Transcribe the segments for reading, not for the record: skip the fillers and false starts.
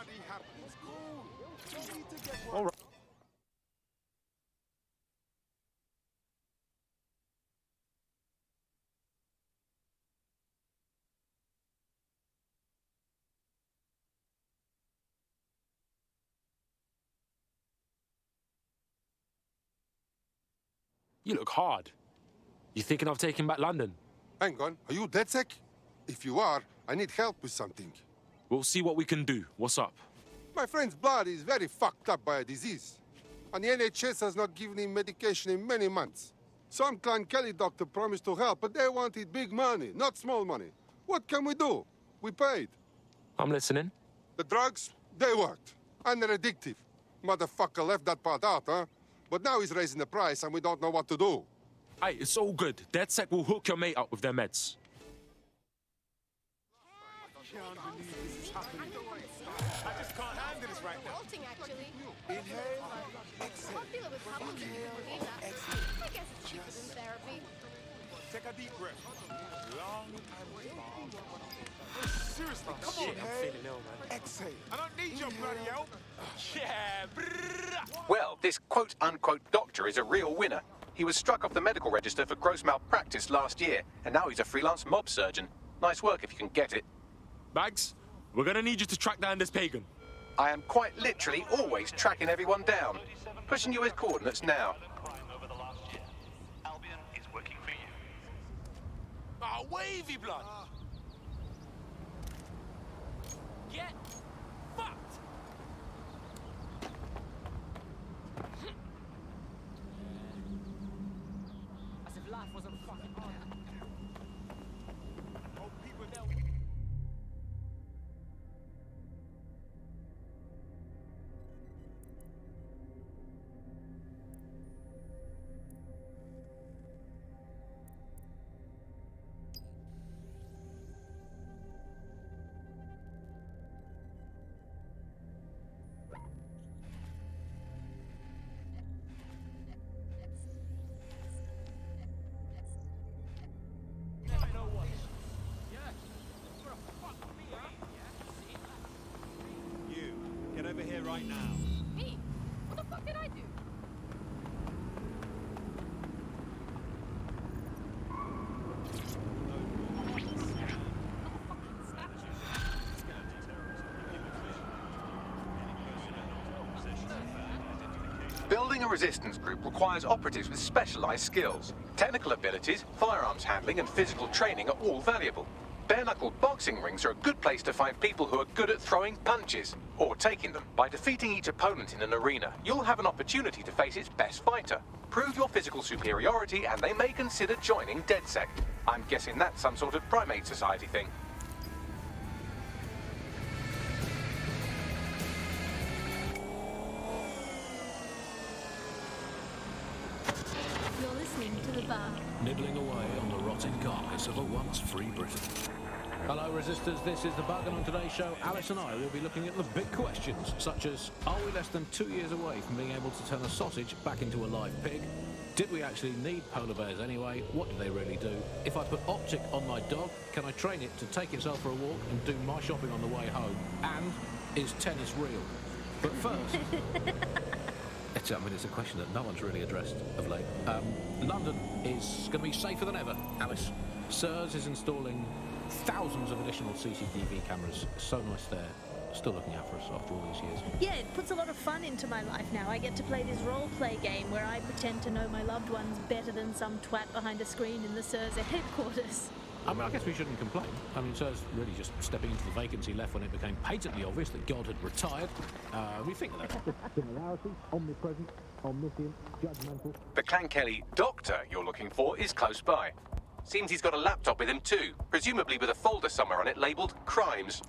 bloody happy. It's cool. No need to get worried. All right. You look hard. You thinking of taking back London? Hang on, are you DedSec? If you are, I need help with something. We'll see what we can do. What's up? My friend's blood is very fucked up by a disease. And the NHS has not given him medication in many months. Some Clan Kelly doctor promised to help, but they wanted big money, not small money. What can we do? We paid. I'm listening. The drugs, they worked. And they're addictive. Motherfucker left that part out, huh? But now he's raising the price and we don't know what to do. Hey, it's all good. DedSec will hook your mate up with their meds. I just can't handle this right now. Actually. Inhale, exhale. Popular with couples I guess it's cheaper than therapy. Take a deep breath. Long and long. Seriously, come on. I'm feeling ill, man. Exhale. I don't need your bloody help. Yeah, brrrr. Well, this quote-unquote doctor is a real winner. He was struck off the medical register for gross malpractice last year, and now he's a freelance mob surgeon. Nice work if you can get it. Bags, we're gonna need you to track down this pagan. I am quite literally always tracking everyone down. Pushing you with coordinates now. Ah, wavy blood! Get fucked! As if life wasn't fucking hard. You, get over here right now. Me? What the fuck did I do? Building a resistance group requires operatives with specialized skills. Technical abilities, firearms handling, and physical training are all valuable. Bare-knuckle boxing rings are a good place to find people who are good at throwing punches, or taking them. By defeating each opponent in an arena, you'll have an opportunity to face its best fighter. Prove your physical superiority, and they may consider joining DedSec. I'm guessing that's some sort of primate society thing. You're listening to The Bar. Nibbling away on the rotting carcass of a once free Britain. Hello resistors, this is The Bug, and on today's show Alice and I will be looking at the big questions such as, are we less than 2 years away from being able to turn a sausage back into a live pig? Did we actually need polar bears anyway? What do they really do? If I put optic on my dog, can I train it to take itself for a walk and do my shopping on the way home? And is tennis real? But first... it's a question that no one's really addressed of late. London is going to be safer than ever, Alice. SIRS is installing thousands of additional CCTV cameras. So nice there. Still looking out for us after all these years. Yeah, it puts a lot of fun into my life now. I get to play this role-play game where I pretend to know my loved ones better than some twat behind a screen in the SIRS headquarters. I mean, I guess we shouldn't complain. I mean, SIRS really just stepping into the vacancy left when it became patently obvious that God had retired. We think that. Similarity, omnipresent, omniscient, judgmental. The Clan Kelly doctor you're looking for is close by. Seems he's got a laptop with him too, presumably with a folder somewhere on it labelled Crimes.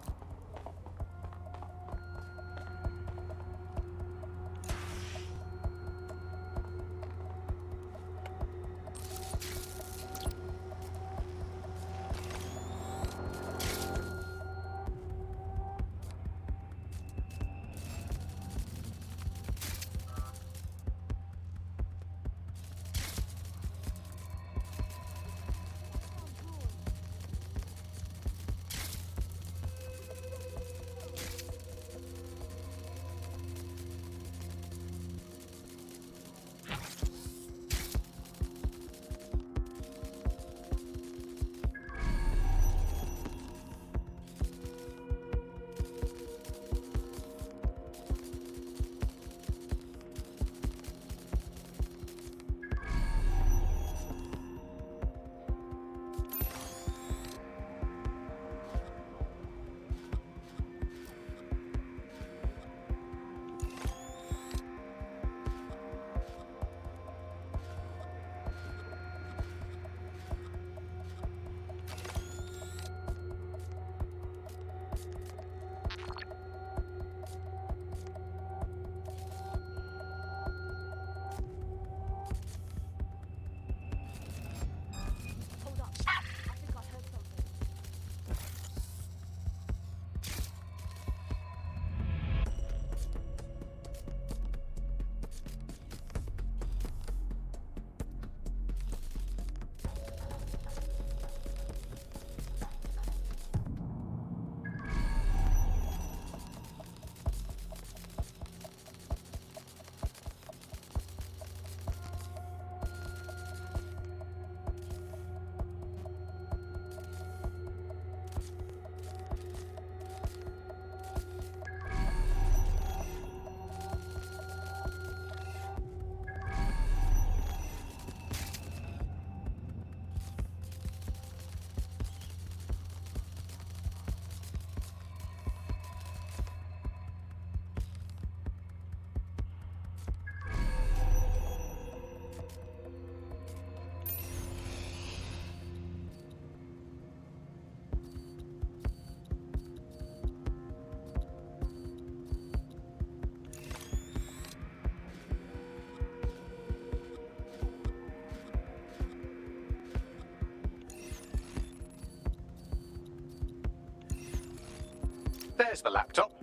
There's the laptop.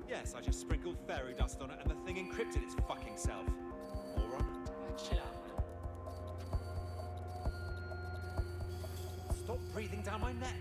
Yes, I just sprinkled fairy dust on it and the thing encrypted its fucking self. Moron. Chill out. Stop breathing down my neck.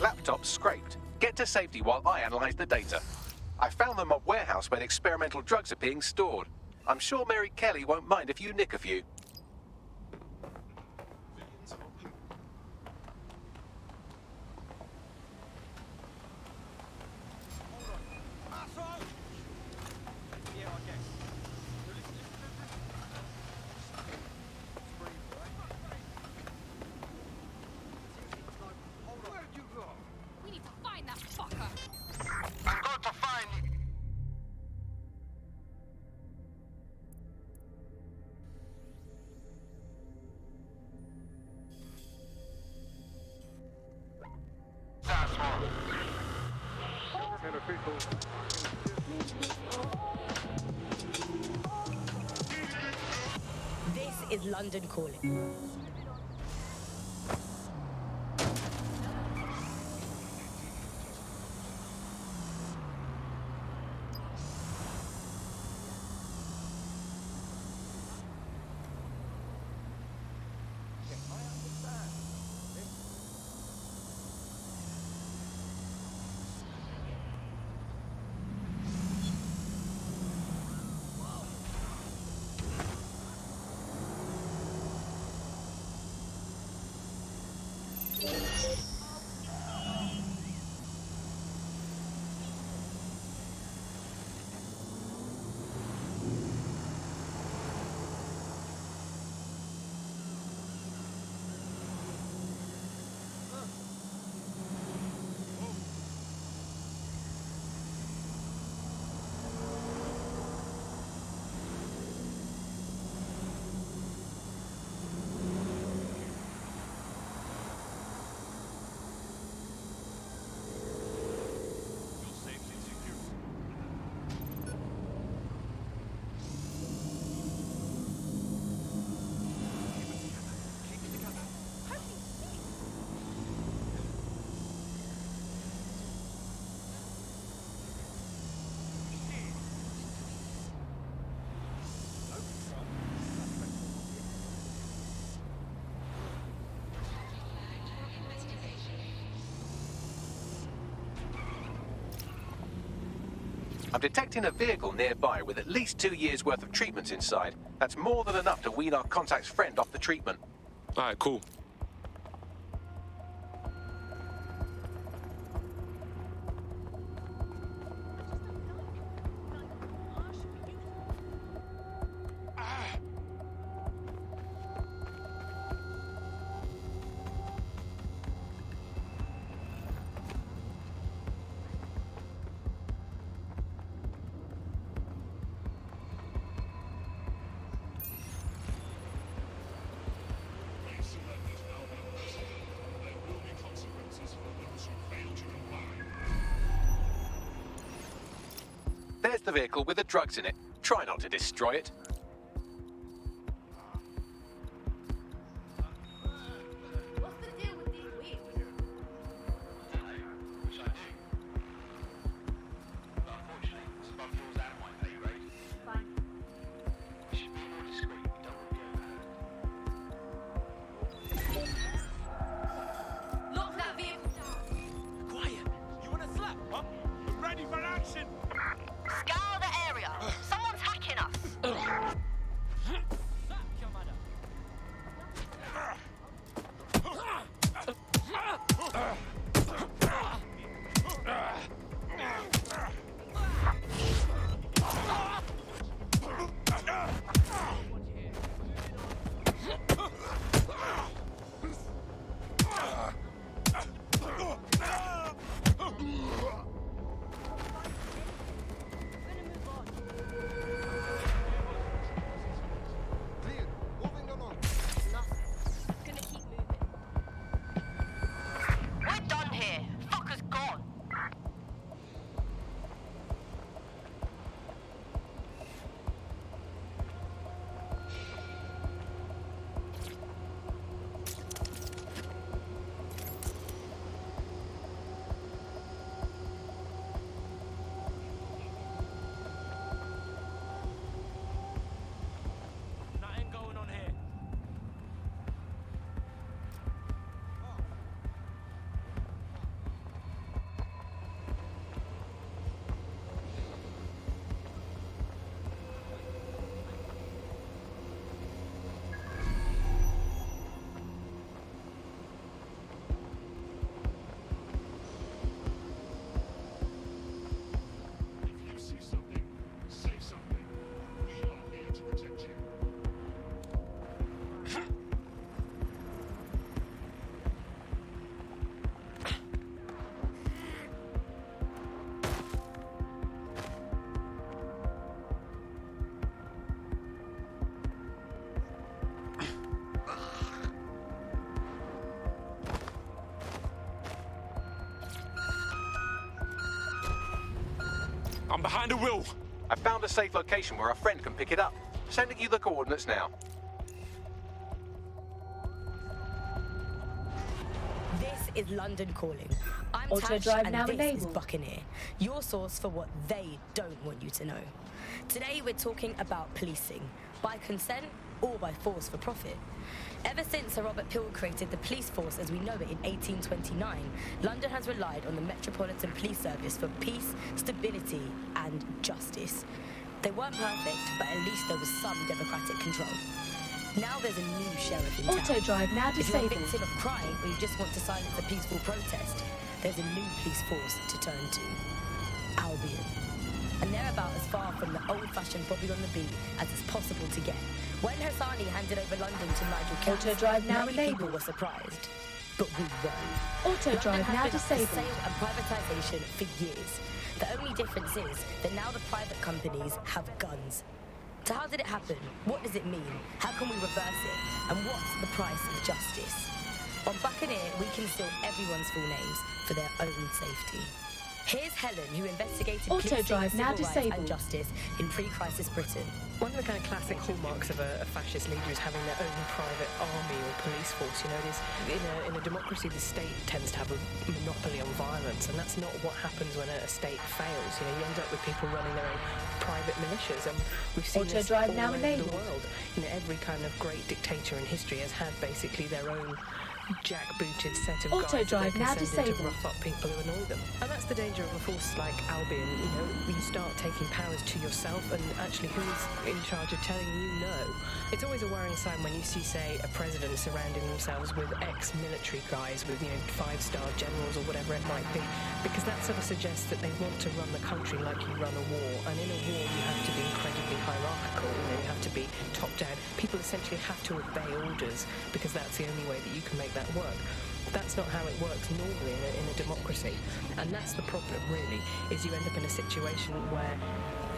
Laptop scraped. Get to safety while I analyse the data. I found the mob warehouse where the experimental drugs are being stored. I'm sure Mary Kelly won't mind if you nick a few. We need to find that fucker. I'm going to find you. That's all. This is London calling. I'm detecting a vehicle nearby with at least 2 years' worth of treatments inside. That's more than enough to wean our contact's friend off the treatment. Alright, cool. There's the vehicle with the drugs in it. Try not to destroy it. What's the deal with these wheels? Fine. Lock that vehicle down. Quiet. You want a slap, huh? We're ready for action. Scour the area. Someone's hacking us. I'm behind the wheel. I found a safe location where a friend can pick it up. Sending you the coordinates now. This is London Calling. I'm Auto Tash, drive and now this enabled. is Buccaneer, your source for what they don't want you to know. Today we're talking about policing, by consent or by force for profit. Ever since Sir Robert Peel created the police force as we know it in 1829, London has relied on the Metropolitan Police Service for peace, stability and justice. They weren't perfect, but at least there was some democratic control. Now there's a new sheriff in town. Auto drive now If you're a disabled. victim of crime or you just want to silence a peaceful protest, there's a new police force to turn to. Albion. And they're about as far from the old-fashioned Bobby on the beat as it's possible to get. When Hassani handed over London to Nigel Katz, Auto drive now many people enabled. were surprised. But we weren't. Auto London drive has now been up for disabled. sale and privatisation for years. The only difference is that now the private companies have guns. So how did it happen? What does it mean? How can we reverse it? And what's the price of justice? On Buccaneer, we conceal everyone's full names for their own safety. Here's Helen, who investigated Auto policing, drive now civil rights disabled. and justice in pre-crisis Britain. One of the kind of classic hallmarks of a fascist leader is having their own private army or police force. You know, it is in a democracy, the state tends to have a monopoly on violence, and that's not what happens when a state fails. You know, you end up with people running their own private militias, and we've seen Auto this drive all now over enabled. the world. You know, every kind of great dictator in history has had basically their own jack-booted set of Auto guys that drive they now can send in to disabled. rough up people who annoy them. And that's the danger of a force like Albion. You know, you start taking powers to yourself, and actually who's in charge of telling you no? It's always a worrying sign when you see, say, a president surrounding themselves with ex-military guys, with, you know, 5-star generals or whatever it might be, because that sort of suggests that they want to run the country like you run a war. And in a war, you have to be incredibly hierarchical. You know, you have to be top-down. People essentially have to obey orders because that's the only way that you can make that work. That's not how it works normally in a democracy. And that's the problem, really, is you end up in a situation where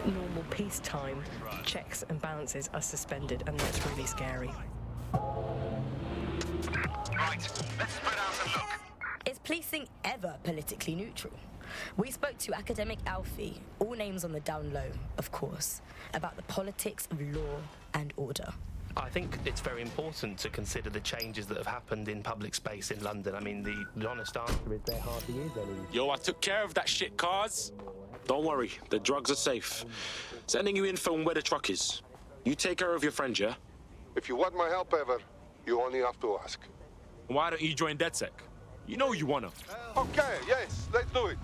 normal peacetime checks and balances are suspended, and that's really scary. Right, let's spread out and look. Is policing ever politically neutral? We spoke to academic Alfie, all names on the down low, of course, about the politics of law and order. I think it's very important to consider the changes that have happened in public space in London. I mean, the honest answer is there hardly is any. Yo, I took care of that shit, cars. Don't worry, the drugs are safe. Sending you info on where the truck is. You take care of your friend, yeah? If you want my help ever, you only have to ask. Why don't you join DedSec? You know you wanna. Okay, yes, let's do it.